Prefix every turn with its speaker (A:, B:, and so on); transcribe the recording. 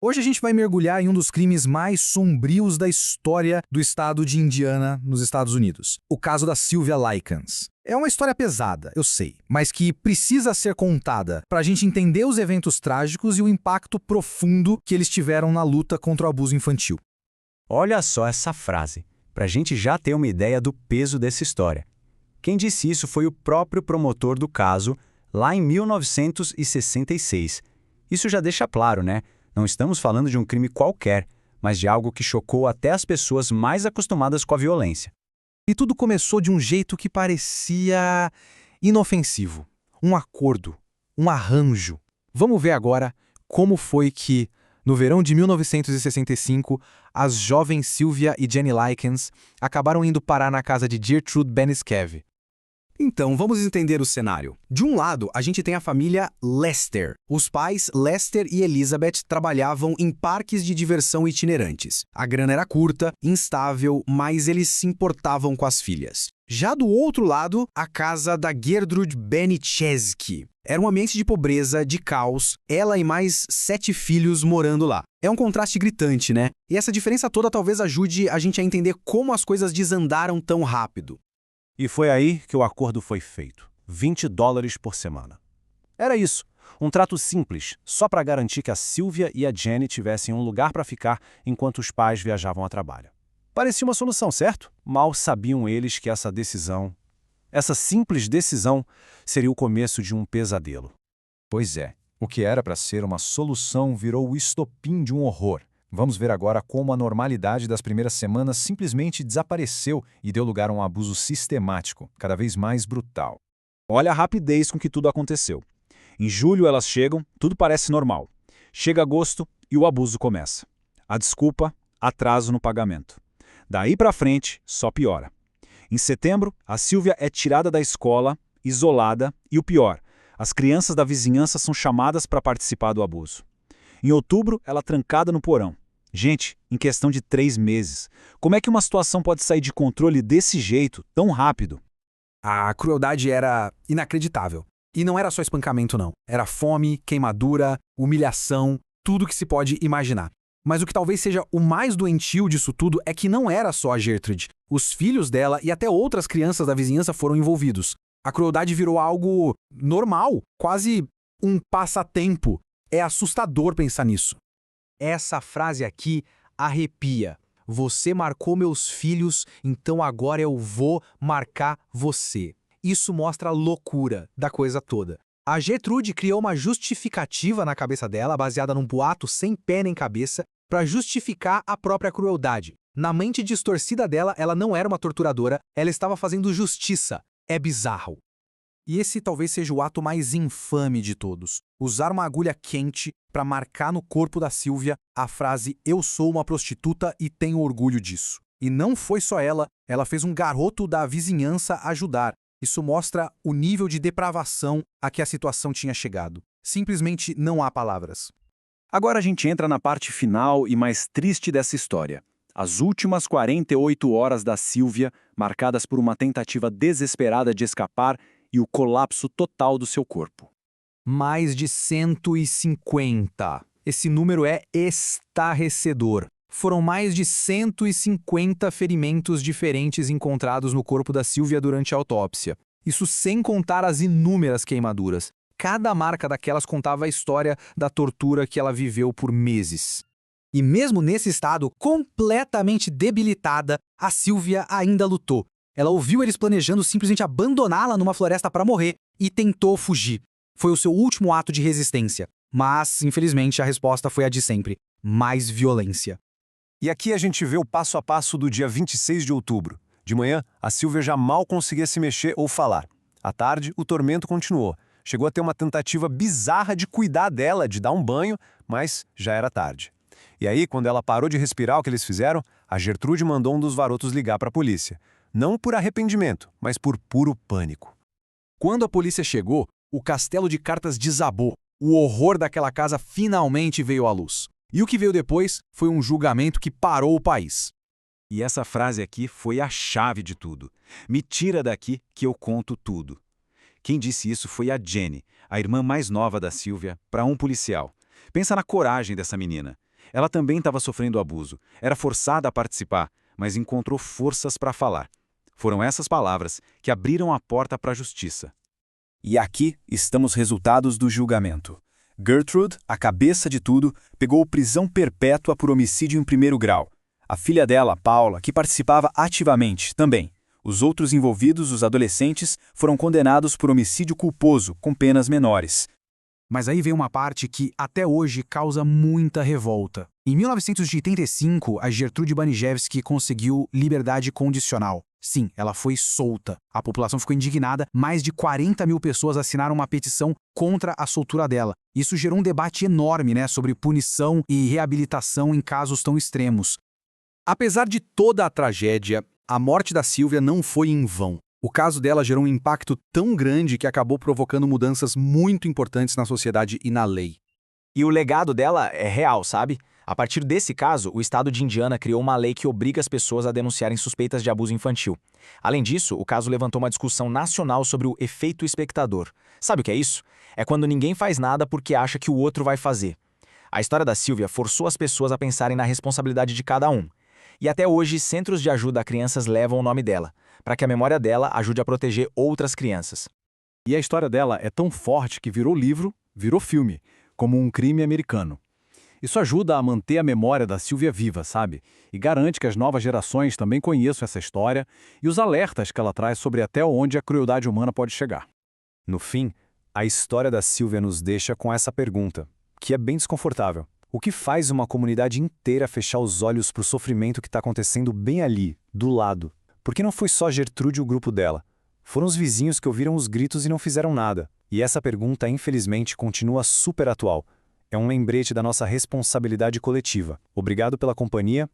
A: Hoje a gente vai mergulhar em um dos crimes mais sombrios da história do estado de Indiana, nos Estados Unidos. O caso da Sylvia Likens. É uma história pesada, eu sei, mas que precisa ser contada para a gente entender os eventos trágicos e o impacto profundo que eles tiveram na luta contra o abuso infantil.
B: Olha só essa frase, para a gente já ter uma ideia do peso dessa história. Quem disse isso foi o próprio promotor do caso, lá em 1966. Isso já deixa claro, né? Não estamos falando de um crime qualquer, mas de algo que chocou até as pessoas mais acostumadas com a violência.
A: E tudo começou de um jeito que parecia inofensivo. Um acordo, um arranjo. Vamos ver agora como foi que, no verão de 1965, as jovens Sylvia e Jenny Likens acabaram indo parar na casa de Gertrude Beniskev. Então, vamos entender o cenário. De um lado, a gente tem a família Lester. Os pais, Lester e Elizabeth, trabalhavam em parques de diversão itinerantes. A grana era curta, instável, mas eles se importavam com as filhas. Já do outro lado, a casa da Gertrude Benicheski. Era um ambiente de pobreza, de caos, ela e mais 7 filhos morando lá. É um contraste gritante, né? E essa diferença toda talvez ajude a gente a entender como as coisas desandaram tão rápido.
C: E foi aí que o acordo foi feito. $20 por semana. Era isso. Um trato simples, só para garantir que a Sylvia e a Jenny tivessem um lugar para ficar enquanto os pais viajavam a trabalho. Parecia uma solução, certo? Mal sabiam eles que essa simples decisão, seria o começo de um pesadelo.
D: Pois é, o que era para ser uma solução virou o estopim de um horror. Vamos ver agora como a normalidade das primeiras semanas simplesmente desapareceu e deu lugar a um abuso sistemático, cada vez mais brutal.
C: Olha a rapidez com que tudo aconteceu. Em julho elas chegam, tudo parece normal. Chega agosto e o abuso começa. A desculpa, atraso no pagamento. Daí para frente, só piora. Em setembro, a Sylvia é tirada da escola, isolada e o pior, as crianças da vizinhança são chamadas para participar do abuso. Em outubro, ela é trancada no porão. Gente, em questão de 3 meses. Como é que uma situação pode sair de controle desse jeito, tão rápido?
A: A crueldade era inacreditável. E não era só espancamento, não. Era fome, queimadura, humilhação, tudo que se pode imaginar. Mas o que talvez seja o mais doentio disso tudo é que não era só a Gertrude. Os filhos dela e até outras crianças da vizinhança foram envolvidos. A crueldade virou algo normal, quase um passatempo. É assustador pensar nisso. Essa frase aqui arrepia. Você marcou meus filhos, então agora eu vou marcar você. Isso mostra a loucura da coisa toda. A Gertrude criou uma justificativa na cabeça dela, baseada num boato sem pé nem cabeça, para justificar a própria crueldade. Na mente distorcida dela, ela não era uma torturadora, ela estava fazendo justiça. É bizarro. E esse talvez seja o ato mais infame de todos. Usar uma agulha quente para marcar no corpo da Sylvia a frase "Eu sou uma prostituta e tenho orgulho disso". E não foi só ela fez um garoto da vizinhança ajudar. Isso mostra o nível de depravação a que a situação tinha chegado. Simplesmente não há palavras.
C: Agora a gente entra na parte final e mais triste dessa história. As últimas 48 horas da Sylvia, marcadas por uma tentativa desesperada de escapar e o colapso total do seu corpo.
A: Mais de 150. Esse número é estarrecedor. Foram mais de 150 ferimentos diferentes encontrados no corpo da Sylvia durante a autópsia. Isso sem contar as inúmeras queimaduras. Cada marca daquelas contava a história da tortura que ela viveu por meses. E mesmo nesse estado completamente debilitada, a Sylvia ainda lutou. Ela ouviu eles planejando simplesmente abandoná-la numa floresta para morrer e tentou fugir. Foi o seu último ato de resistência. Mas, infelizmente, a resposta foi a de sempre: mais violência.
D: E aqui a gente vê o passo a passo do dia 26 de outubro. De manhã, a Sylvia já mal conseguia se mexer ou falar. À tarde, o tormento continuou. Chegou a ter uma tentativa bizarra de cuidar dela, de dar um banho, mas já era tarde. E aí, quando ela parou de respirar, o que eles fizeram? A Gertrude mandou um dos varotos ligar para a polícia. Não por arrependimento, mas por puro pânico.
A: Quando a polícia chegou, o castelo de cartas desabou. O horror daquela casa finalmente veio à luz. E o que veio depois foi um julgamento que parou o país.
B: E essa frase aqui foi a chave de tudo. Me tira daqui que eu conto tudo. Quem disse isso foi a Jenny, a irmã mais nova da Sylvia, para um policial. Pensa na coragem dessa menina.
C: Ela também estava sofrendo abuso. Era forçada a participar, mas encontrou forças para falar. Foram essas palavras que abriram a porta para a justiça.
E: E aqui estão os resultados do julgamento. Gertrude, a cabeça de tudo, pegou prisão perpétua por homicídio em primeiro grau. A filha dela, Paula, que participava ativamente, também. Os outros envolvidos, os adolescentes, foram condenados por homicídio culposo, com penas menores.
A: Mas aí vem uma parte que até hoje causa muita revolta. Em 1985, a Gertrude Banijewski conseguiu liberdade condicional. Sim, ela foi solta. A população ficou indignada, mais de 40 mil pessoas assinaram uma petição contra a soltura dela. Isso gerou um debate enorme, sobre punição e reabilitação em casos tão extremos. Apesar de toda a tragédia, a morte da Sylvia não foi em vão. O caso dela gerou um impacto tão grande que acabou provocando mudanças muito importantes na sociedade e na lei.
F: E o legado dela é real, sabe? A partir desse caso, o estado de Indiana criou uma lei que obriga as pessoas a denunciarem suspeitas de abuso infantil. Além disso, o caso levantou uma discussão nacional sobre o efeito espectador. Sabe o que é isso? É quando ninguém faz nada porque acha que o outro vai fazer. A história da Sylvia forçou as pessoas a pensarem na responsabilidade de cada um. E até hoje, centros de ajuda a crianças levam o nome dela, para que a memória dela ajude a proteger outras crianças.
C: E a história dela é tão forte que virou livro, virou filme, como Um Crime Americano. Isso ajuda a manter a memória da Sylvia viva, sabe? E garante que as novas gerações também conheçam essa história e os alertas que ela traz sobre até onde a crueldade humana pode chegar.
D: No fim, a história da Sylvia nos deixa com essa pergunta, que é bem desconfortável. O que faz uma comunidade inteira fechar os olhos para o sofrimento que está acontecendo bem ali, do lado? Porque não foi só Gertrude e o grupo dela. Foram os vizinhos que ouviram os gritos e não fizeram nada. E essa pergunta, infelizmente, continua super atual. É um lembrete da nossa responsabilidade coletiva. Obrigado pela companhia